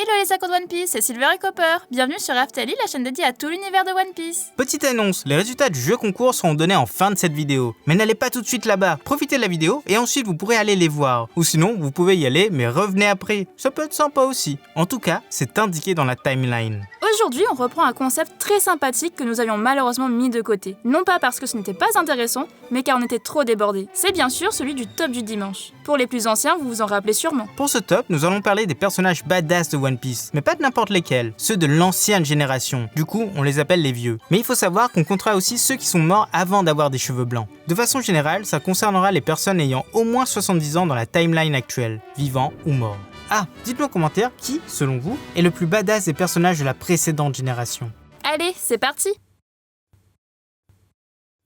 Hello les accros de One Piece, c'est Silver et Copper. Bienvenue sur Raftali, la chaîne dédiée à tout l'univers de One Piece. Petite annonce, les résultats du jeu concours seront donnés en fin de cette vidéo. Mais n'allez pas tout de suite là-bas, profitez de la vidéo et ensuite vous pourrez aller les voir. Ou sinon, vous pouvez y aller mais revenez après, ça peut être sympa aussi. En tout cas, c'est indiqué dans la timeline. Aujourd'hui, on reprend un concept très sympathique que nous avions malheureusement mis de côté. Non pas parce que ce n'était pas intéressant, mais car on était trop débordés. C'est bien sûr celui du top du dimanche. Pour les plus anciens, vous vous en rappelez sûrement. Pour ce top, nous allons parler des personnages badass de One Piece, mais pas de n'importe lesquels, ceux de l'ancienne génération. Du coup, on les appelle les vieux. Mais il faut savoir qu'on comptera aussi ceux qui sont morts avant d'avoir des cheveux blancs. De façon générale, ça concernera les personnes ayant au moins 70 ans dans la timeline actuelle, vivants ou morts. Ah, dites-moi en commentaire qui, selon vous, est le plus badass des personnages de la précédente génération. Allez, c'est parti!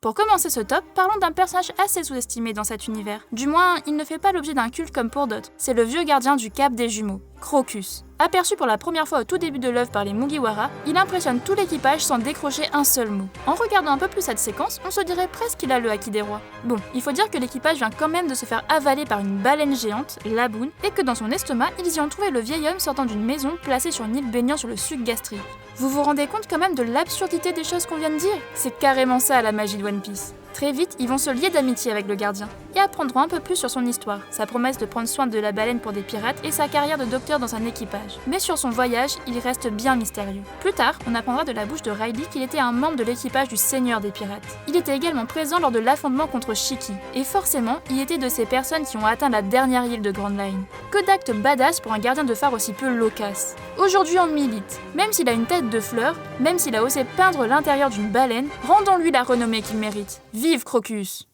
Pour commencer ce top, parlons d'un personnage assez sous-estimé dans cet univers. Du moins, il ne fait pas l'objet d'un culte comme pour d'autres. C'est le vieux gardien du Cap des Jumeaux, Crocus. Aperçu pour la première fois au tout début de l'œuvre par les Mugiwara, il impressionne tout l'équipage sans décrocher un seul mot. En regardant un peu plus cette séquence, on se dirait presque qu'il a le haki des rois. Bon, il faut dire que l'équipage vient quand même de se faire avaler par une baleine géante, Laboon, et que dans son estomac, ils y ont trouvé le vieil homme sortant d'une maison placée sur une île baignant sur le suc gastrique. Vous vous rendez compte quand même de l'absurdité des choses qu'on vient de dire? C'est carrément ça la magie de One Piece. Très vite, ils vont se lier d'amitié avec le gardien et apprendront un peu plus sur son histoire, sa promesse de prendre soin de la baleine pour des pirates et sa carrière de docteur dans un équipage. Mais sur son voyage, il reste bien mystérieux. Plus tard, on apprendra de la bouche de Riley qu'il était un membre de l'équipage du Seigneur des Pirates. Il était également présent lors de l'affrontement contre Shiki, et forcément, il était de ces personnes qui ont atteint la dernière île de Grand Line. Que d'actes badass pour un gardien de phare aussi peu loquace. Aujourd'hui on milite. Même s'il a une tête de fleur, même s'il a osé peindre l'intérieur d'une baleine, rendons-lui la renommée qu'il mérite. Vive Crocus!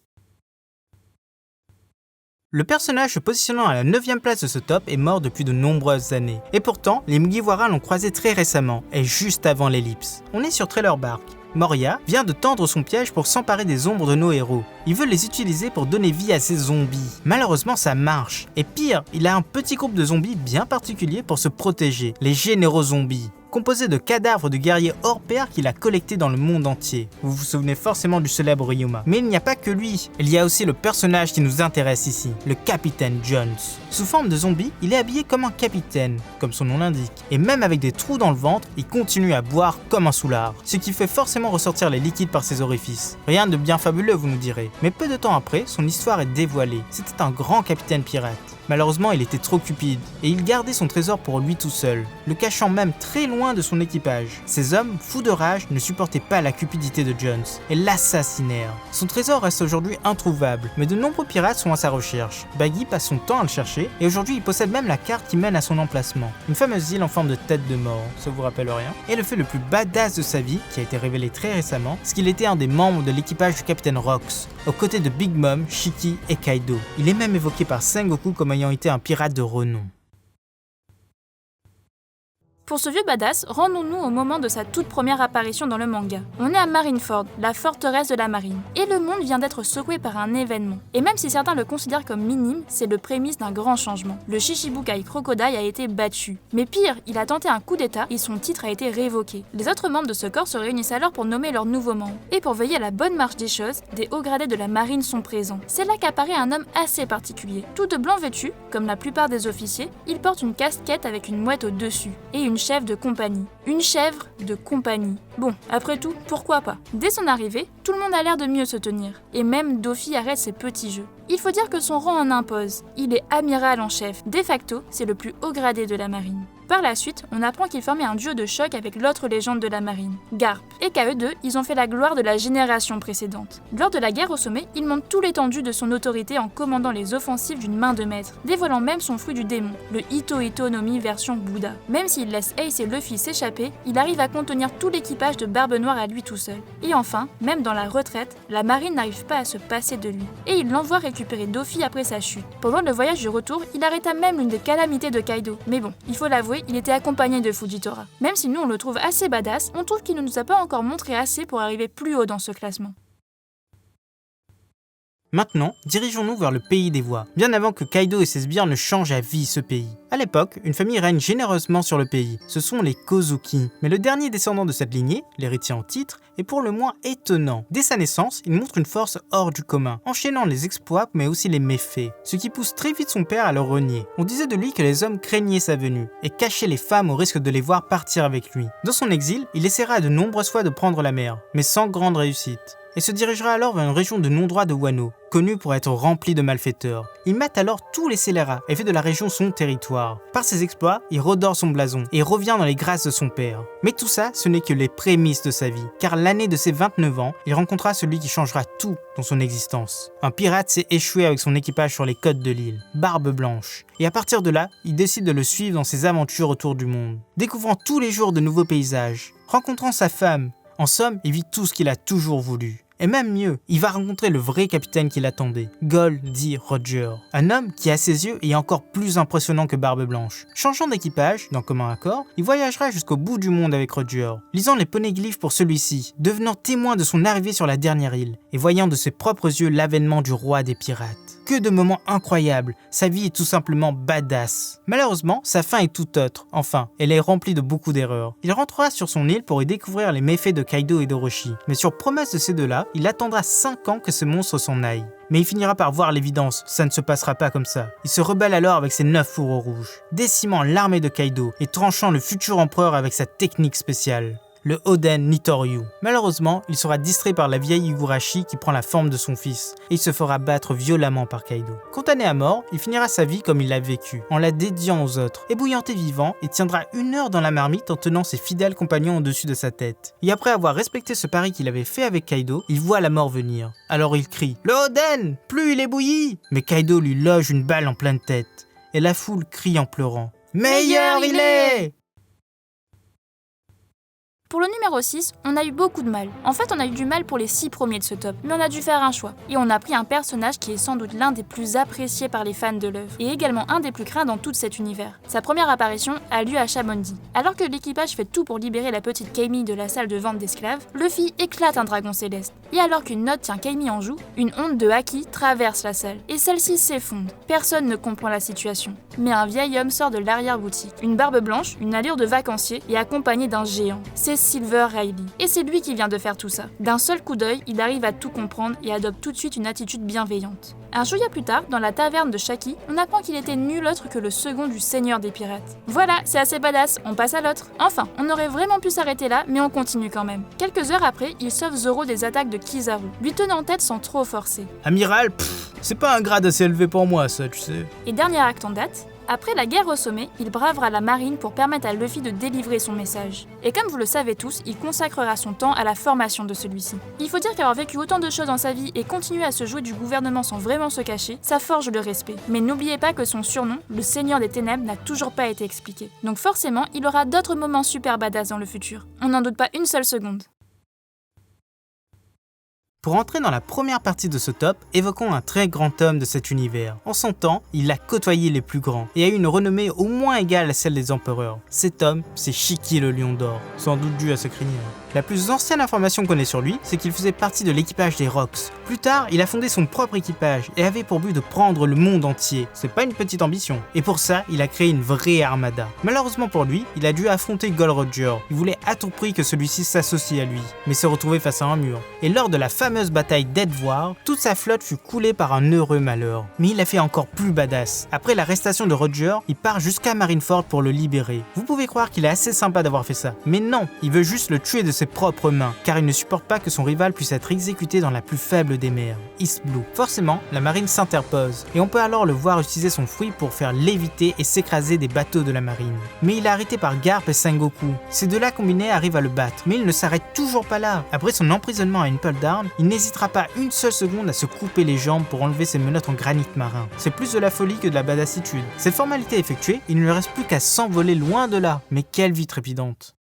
Le personnage se positionnant à la 9ème place de ce top est mort depuis de nombreuses années. Et pourtant, les Mugiwara l'ont croisé très récemment, et juste avant l'ellipse. On est sur Trailer Bark. Moria vient de tendre son piège pour s'emparer des ombres de nos héros. Il veut les utiliser pour donner vie à ces zombies. Malheureusement, ça marche. Et pire, il a un petit groupe de zombies bien particulier pour se protéger, les généraux zombies, composé de cadavres de guerriers hors pair qu'il a collectés dans le monde entier. Vous vous souvenez forcément du célèbre Ryuma. Mais il n'y a pas que lui, il y a aussi le personnage qui nous intéresse ici, le Capitaine Jones. Sous forme de zombie, il est habillé comme un capitaine, comme son nom l'indique. Et même avec des trous dans le ventre, il continue à boire comme un soulard, ce qui fait forcément ressortir les liquides par ses orifices. Rien de bien fabuleux, vous nous direz. Mais peu de temps après, son histoire est dévoilée. C'était un grand capitaine pirate. Malheureusement, il était trop cupide, et il gardait son trésor pour lui tout seul, le cachant même très loin de son équipage. Ces hommes, fous de rage, ne supportaient pas la cupidité de Jones, et l'assassinèrent. Son trésor reste aujourd'hui introuvable, mais de nombreux pirates sont à sa recherche. Baggy passe son temps à le chercher, et aujourd'hui il possède même la carte qui mène à son emplacement. Une fameuse île en forme de tête de mort, ça vous rappelle rien? Et le fait le plus badass de sa vie, qui a été révélé très récemment, c'est qu'il était un des membres de l'équipage du Capitaine Rox, aux côtés de Big Mom, Shiki et Kaido. Il est même évoqué par Sengoku comme ayant été un pirate de renom. Pour ce vieux badass, rendons-nous au moment de sa toute première apparition dans le manga. On est à Marineford, la forteresse de la marine, et le monde vient d'être secoué par un événement. Et même si certains le considèrent comme minime, c'est le prémisse d'un grand changement. Le Shichibukai Crocodile a été battu. Mais pire, il a tenté un coup d'état et son titre a été révoqué. Les autres membres de ce corps se réunissent alors pour nommer leurs nouveaux membres. Et pour veiller à la bonne marche des choses, des hauts gradés de la marine sont présents. C'est là qu'apparaît un homme assez particulier. Tout de blanc vêtu, comme la plupart des officiers, il porte une casquette avec une mouette au-dessus, et une chèvre de compagnie. Une chèvre de compagnie. Bon, après tout, pourquoi pas? Dès son arrivée, tout le monde a l'air de mieux se tenir. Et même Doffy arrête ses petits jeux. Il faut dire que son rang en impose. Il est amiral en chef. De facto, c'est le plus haut gradé de la marine. Par la suite, on apprend qu'ils formaient un duo de choc avec l'autre légende de la marine, Garp, et qu'à eux deux, ils ont fait la gloire de la génération précédente. Lors de la guerre au sommet, il montre tout l'étendue de son autorité en commandant les offensives d'une main de maître, dévoilant même son fruit du démon, le Ito no Mi version Bouddha. Même s'il laisse Ace et Luffy s'échapper, il arrive à contenir tout l'équipage de Barbe Noire à lui tout seul. Et enfin, même dans la retraite, la marine n'arrive pas à se passer de lui, et il l'envoie récupérer Doffy après sa chute. Pendant le voyage du retour, il arrêta même l'une des calamités de Kaido. Mais bon, il faut l'avouer, il était accompagné de Fujitora. Même si nous on le trouve assez badass, on trouve qu'il ne nous a pas encore montré assez pour arriver plus haut dans ce classement. Maintenant, dirigeons-nous vers le pays des voix, bien avant que Kaido et ses sbires ne changent à vie ce pays. À l'époque, une famille règne généreusement sur le pays, ce sont les Kozuki. Mais le dernier descendant de cette lignée, l'héritier en titre, est pour le moins étonnant. Dès sa naissance, il montre une force hors du commun, enchaînant les exploits mais aussi les méfaits, ce qui pousse très vite son père à le renier. On disait de lui que les hommes craignaient sa venue, et cachaient les femmes au risque de les voir partir avec lui. Dans son exil, il essaiera de nombreuses fois de prendre la mer, mais sans grande réussite, et se dirigera alors vers une région de non-droit de Wano, connue pour être remplie de malfaiteurs. Il mate alors tous les scélérats et fait de la région son territoire. Par ses exploits, il redore son blason et revient dans les grâces de son père. Mais tout ça, ce n'est que les prémices de sa vie, car l'année de ses 29 ans, il rencontra celui qui changera tout dans son existence. Un pirate s'est échoué avec son équipage sur les côtes de l'île, Barbe Blanche, et à partir de là, il décide de le suivre dans ses aventures autour du monde, découvrant tous les jours de nouveaux paysages, rencontrant sa femme. En somme, il vit tout ce qu'il a toujours voulu. Et même mieux, il va rencontrer le vrai capitaine qui l'attendait, Goldie Roger. Un homme qui, à ses yeux, est encore plus impressionnant que Barbe Blanche. Changeant d'équipage, d'un commun accord, il voyagera jusqu'au bout du monde avec Roger, lisant les poneglyphes pour celui-ci, devenant témoin de son arrivée sur la dernière île, et voyant de ses propres yeux l'avènement du roi des pirates. Que de moments incroyables, sa vie est tout simplement badass. Malheureusement, sa fin est tout autre, enfin, elle est remplie de beaucoup d'erreurs. Il rentrera sur son île pour y découvrir les méfaits de Kaido et d'Orochi, mais sur promesse de ces deux-là, il attendra 5 ans que ce monstre s'en aille. Mais il finira par voir l'évidence, ça ne se passera pas comme ça. Il se rebelle alors avec ses 9 fourreaux rouges, décimant l'armée de Kaido et tranchant le futur empereur avec sa technique spéciale, le Oden Nitoryu. Malheureusement, il sera distrait par la vieille Higurashi qui prend la forme de son fils, et il se fera battre violemment par Kaido. Condamné à mort, il finira sa vie comme il l'a vécu, en la dédiant aux autres, ébouillanté vivant, et tiendra 1 heure dans la marmite en tenant ses fidèles compagnons au-dessus de sa tête. Et après avoir respecté ce pari qu'il avait fait avec Kaido, il voit la mort venir. Alors il crie « Le Oden, plus il est bouilli !» Mais Kaido lui loge une balle en pleine tête, et la foule crie en pleurant « Meilleur il est !» Pour le numéro 6, on a eu beaucoup de mal. En fait, on a eu du mal pour les 6 premiers de ce top, mais on a dû faire un choix. Et on a pris un personnage qui est sans doute l'un des plus appréciés par les fans de l'œuvre, et également un des plus craints dans tout cet univers. Sa première apparition a lieu à Shabondi. Alors que l'équipage fait tout pour libérer la petite Camille de la salle de vente d'esclaves, Luffy éclate un dragon céleste. Et alors qu'une note tient Camille en joue, une onde de haki traverse la salle, et celle-ci s'effondre. Personne ne comprend la situation. Mais un vieil homme sort de l'arrière-boutique. Une barbe blanche, une allure de vacancier, et accompagné d'un géant. C'est Silver Riley. Et c'est lui qui vient de faire tout ça. D'un seul coup d'œil, il arrive à tout comprendre et adopte tout de suite une attitude bienveillante. Un Shuya plus tard, dans la taverne de Shaki, on apprend qu'il était nul autre que le second du seigneur des pirates. Voilà, c'est assez badass, on passe à l'autre. Enfin, on aurait vraiment pu s'arrêter là, mais on continue quand même. Quelques heures après, il sauve Zoro des attaques de Kizaru, lui tenant en tête sans trop forcer. Amiral, c'est pas un grade assez élevé pour moi ça, tu sais. Et dernier acte en date, après la guerre au sommet, il bravera la marine pour permettre à Luffy de délivrer son message. Et comme vous le savez tous, il consacrera son temps à la formation de celui-ci. Il faut dire qu'avoir vécu autant de choses dans sa vie et continuer à se jouer du gouvernement sans vraiment se cacher, ça forge le respect. Mais n'oubliez pas que son surnom, le Seigneur des Ténèbres, n'a toujours pas été expliqué. Donc forcément, il aura d'autres moments super badass dans le futur. On n'en doute pas une seule seconde. Pour entrer dans la première partie de ce top, évoquons un très grand homme de cet univers. En son temps, il a côtoyé les plus grands et a eu une renommée au moins égale à celle des empereurs. Cet homme, c'est Shiki le Lion d'Or, sans doute dû à sa crinière. La plus ancienne information qu'on ait sur lui, c'est qu'il faisait partie de l'équipage des Rocks. Plus tard, il a fondé son propre équipage et avait pour but de prendre le monde entier. C'est pas une petite ambition. Et pour ça, il a créé une vraie armada. Malheureusement pour lui, il a dû affronter Gold Roger. Il voulait à tout prix que celui-ci s'associe à lui, mais se retrouvait face à un mur. Et lors de la fameuse bataille d'Edward, toute sa flotte fut coulée par un heureux malheur. Mais il a fait encore plus badass. Après l'arrestation de Roger, il part jusqu'à Marineford pour le libérer. Vous pouvez croire qu'il est assez sympa d'avoir fait ça, mais non, il veut juste le tuer de ses propres mains, car il ne supporte pas que son rival puisse être exécuté dans la plus faible des mers, East Blue. Forcément, la marine s'interpose, et on peut alors le voir utiliser son fruit pour faire léviter et s'écraser des bateaux de la marine. Mais il est arrêté par Garp et Sengoku. Ces deux-là combinés arrivent à le battre, mais il ne s'arrête toujours pas là. Après son emprisonnement à une pole d'armes, il n'hésitera pas une seule seconde à se couper les jambes pour enlever ses menottes en granit marin. C'est plus de la folie que de la badassitude. Cette formalité effectuée, il ne lui reste plus qu'à s'envoler loin de là. Mais quelle vie trépidante!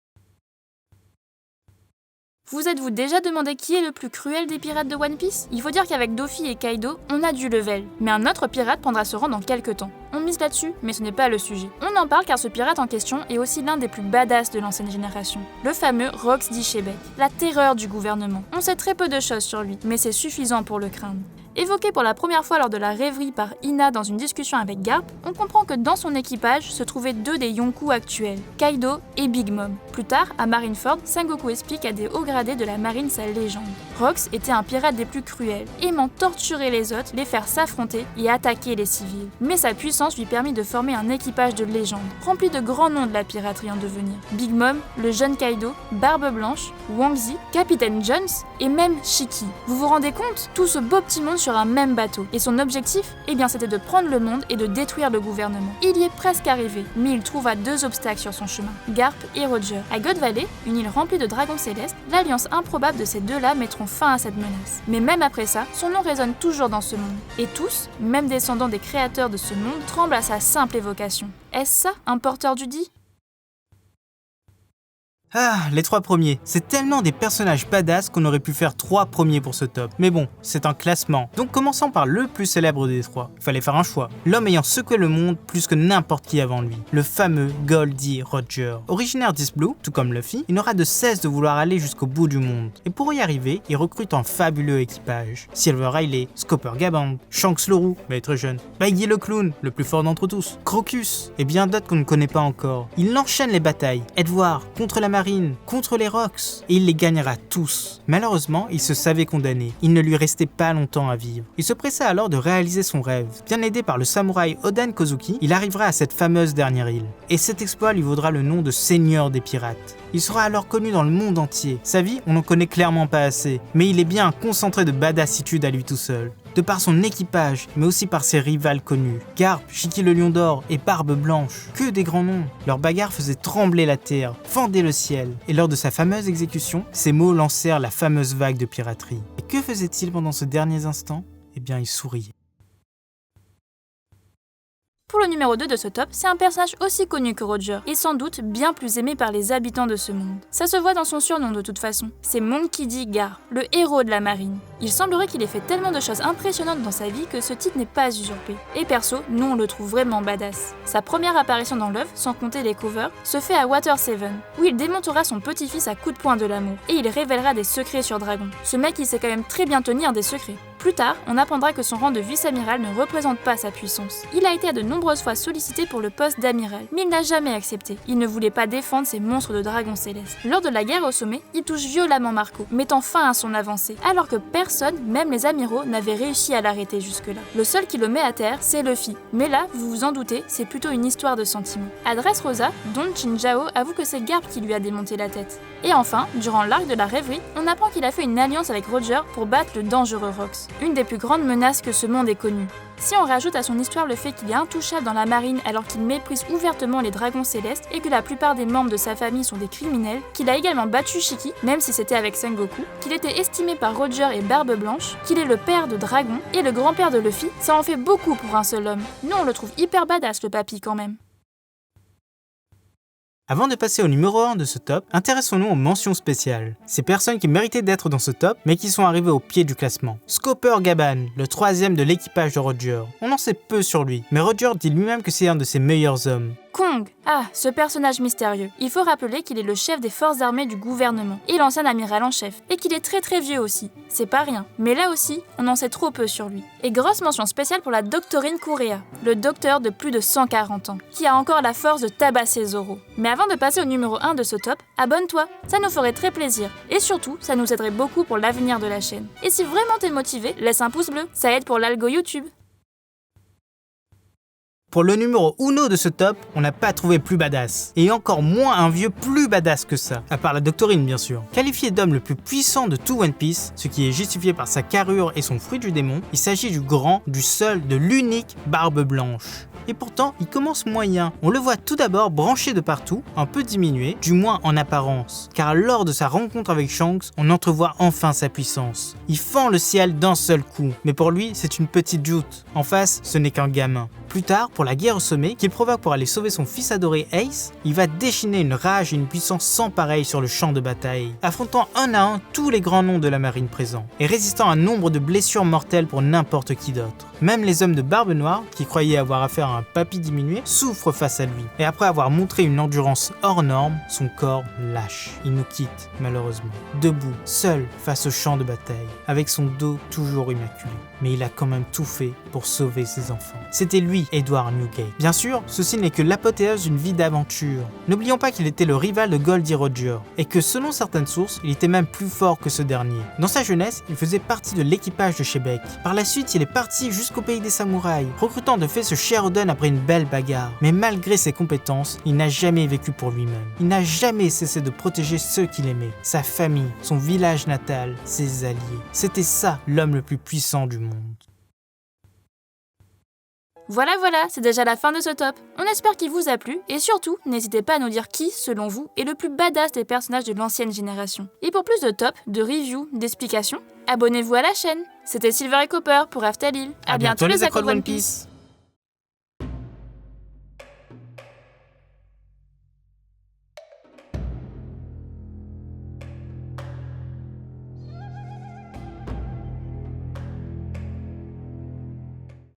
Vous êtes-vous déjà demandé qui est le plus cruel des pirates de One Piece? Il faut dire qu'avec Doffy et Kaido, on a du level, mais un autre pirate prendra ce rang dans quelques temps. On mise là-dessus, mais ce n'est pas le sujet. On en parle car ce pirate en question est aussi l'un des plus badass de l'ancienne génération, le fameux Rox d'Ishebek, la terreur du gouvernement. On sait très peu de choses sur lui, mais c'est suffisant pour le craindre. Évoqué pour la première fois lors de la rêverie par Hina dans une discussion avec Garp, on comprend que dans son équipage se trouvaient 2 des Yonkou actuels, Kaido et Big Mom. Plus tard, à Marineford, Sengoku explique à des hauts gradés de la marine sa légende. Rox était un pirate des plus cruels, aimant torturer les hôtes, les faire s'affronter et attaquer les civils. Mais sa puissance lui permit de former un équipage de légende, rempli de grands noms de la piraterie en devenir. Big Mom, le jeune Kaido, Barbe Blanche, Wang Zi, Capitaine Jones et même Shiki. Vous vous rendez compte? Tout ce beau petit monde sur un même bateau. Et son objectif? Eh bien c'était de prendre le monde et de détruire le gouvernement. Il y est presque arrivé, mais il trouva 2 obstacles sur son chemin, Garp et Roger. À God Valley, une île remplie de dragons célestes, l'alliance improbable de ces 2-là mettront fin à cette menace. Mais même après ça, son nom résonne toujours dans ce monde. Et tous, même descendants des créateurs de ce monde, tremblent à sa simple évocation. Est-ce ça, un porteur du dit? Ah, les 3 premiers. C'est tellement des personnages badass qu'on aurait pu faire 3 premiers pour ce top. Mais bon, c'est un classement. Donc commençons par le plus célèbre des 3. Il fallait faire un choix. L'homme ayant secoué le monde plus que n'importe qui avant lui. Le fameux Goldie Roger. Originaire d'East Blue, tout comme Luffy, il n'aura de cesse de vouloir aller jusqu'au bout du monde. Et pour y arriver, il recrute un fabuleux équipage. Silver Riley, Scopper Gaband, Shanks le Roux, maître jeune, Baggy le Clown, le plus fort d'entre tous, Crocus, et bien d'autres qu'on ne connaît pas encore. Il enchaîne les batailles. Edward, contre la marine, contre les Rox, et il les gagnera tous. Malheureusement, il se savait condamné. Il ne lui restait pas longtemps à vivre. Il se pressa alors de réaliser son rêve. Bien aidé par le samouraï Oden Kozuki, il arrivera à cette fameuse dernière île. Et cet exploit lui vaudra le nom de Seigneur des Pirates. Il sera alors connu dans le monde entier. Sa vie, on n'en connaît clairement pas assez, mais il est bien un concentré de badassitude à lui tout seul. De par son équipage, mais aussi par ses rivales connus. Garp, Shiki le Lion d'Or et Barbe Blanche, que des grands noms. Leurs bagarres faisaient trembler la terre, fendaient le ciel. Et lors de sa fameuse exécution, ces mots lancèrent la fameuse vague de piraterie. Et que faisait-il pendant ce dernier instant? Eh bien, il souriait. Pour le numéro 2 de ce top, c'est un personnage aussi connu que Roger, et sans doute bien plus aimé par les habitants de ce monde. Ça se voit dans son surnom de toute façon, c'est Monkey D. Garp, le héros de la marine. Il semblerait qu'il ait fait tellement de choses impressionnantes dans sa vie que ce titre n'est pas usurpé. Et perso, nous on le trouve vraiment badass. Sa première apparition dans l'œuvre, sans compter les covers, se fait à Water 7, où il démontera son petit-fils à coups de poing de l'amour, et il révélera des secrets sur Dragon. Ce mec il sait quand même très bien tenir des secrets. Plus tard, on apprendra que son rang de vice-amiral ne représente pas sa puissance. Il a été à de nombreuses fois sollicité pour le poste d'amiral, mais il n'a jamais accepté. Il ne voulait pas défendre ces monstres de dragons célestes. Lors de la guerre au sommet, il touche violemment Marco, mettant fin à son avancée, alors que personne, même les amiraux, n'avait réussi à l'arrêter jusque-là. Le seul qui le met à terre, c'est Luffy. Mais là, vous vous en doutez, c'est plutôt une histoire de sentiments. À Dressrosa, Don Chinjao avoue que c'est Garp qui lui a démonté la tête. Et enfin, durant l'arc de la rêverie, on apprend qu'il a fait une alliance avec Roger pour battre le dangereux Rox, une des plus grandes menaces que ce monde ait connues. Si on rajoute à son histoire le fait qu'il est intouchable dans la marine alors qu'il méprise ouvertement les dragons célestes et que la plupart des membres de sa famille sont des criminels, qu'il a également battu Shiki, même si c'était avec Sengoku, qu'il était estimé par Roger et Barbe Blanche, qu'il est le père de Dragon et le grand-père de Luffy, ça en fait beaucoup pour un seul homme. Nous on le trouve hyper badass le papy quand même. Avant de passer au numéro 1 de ce top, intéressons-nous aux mentions spéciales. Ces personnes qui méritaient d'être dans ce top, mais qui sont arrivées au pied du classement. Scopper Gaband, le 3e de l'équipage de Roger. On en sait peu sur lui, mais Roger dit lui-même que c'est un de ses meilleurs hommes. Kong. Ah, ce personnage mystérieux. Il faut rappeler qu'il est le chef des forces armées du gouvernement et l'ancien amiral en chef, et qu'il est très vieux aussi. C'est pas rien, mais là aussi, on en sait trop peu sur lui. Et grosse mention spéciale pour la doctorine Kurea, le docteur de plus de 140 ans, qui a encore la force de tabasser Zoro. Mais avant de passer au numéro 1 de ce top, abonne-toi, ça nous ferait très plaisir. Et surtout, ça nous aiderait beaucoup pour l'avenir de la chaîne. Et si vraiment t'es motivé, laisse un pouce bleu, ça aide pour l'algo YouTube. Pour le numéro 1 de ce top, on n'a pas trouvé plus badass. Et encore moins un vieux plus badass que ça. À part la doctorine bien sûr. Qualifié d'homme le plus puissant de tout One Piece, ce qui est justifié par sa carrure et son fruit du démon, il s'agit du grand, du seul, de l'unique Barbe Blanche. Et pourtant, il commence moyen. On le voit tout d'abord branché de partout, un peu diminué, du moins en apparence. Car lors de sa rencontre avec Shanks, on entrevoit enfin sa puissance. Il fend le ciel d'un seul coup. Mais pour lui, c'est une petite joute. En face, ce n'est qu'un gamin. Plus tard, pour la guerre au sommet, qu'il provoque pour aller sauver son fils adoré Ace, il va déchaîner une rage et une puissance sans pareil sur le champ de bataille, affrontant un à un tous les grands noms de la marine présents, et résistant à un nombre de blessures mortelles pour n'importe qui d'autre. Même les hommes de Barbe Noire, qui croyaient avoir affaire à un papy diminué, souffrent face à lui, et après avoir montré une endurance hors norme, son corps lâche. Il nous quitte, malheureusement, debout, seul, face au champ de bataille, avec son dos toujours immaculé. Mais il a quand même tout fait pour sauver ses enfants. C'était lui, Edward Newgate. Bien sûr, ceci n'est que l'apothéose d'une vie d'aventure. N'oublions pas qu'il était le rival de Goldie Roger, et que selon certaines sources, il était même plus fort que ce dernier. Dans sa jeunesse, il faisait partie de l'équipage de Shebeck. Par la suite, il est parti jusqu'au pays des samouraïs, recrutant de fait ce Sheridan après une belle bagarre. Mais malgré ses compétences, il n'a jamais vécu pour lui-même. Il n'a jamais cessé de protéger ceux qu'il aimait, sa famille, son village natal, ses alliés. C'était ça, l'homme le plus puissant du monde. Voilà, c'est déjà la fin de ce top. On espère qu'il vous a plu, et surtout, n'hésitez pas à nous dire qui, selon vous, est le plus badass des personnages de l'ancienne génération. Et pour plus de top, de reviews, d'explications, abonnez-vous à la chaîne. C'était Silver et Copper pour Aftalil. À bientôt les accros de One Piece.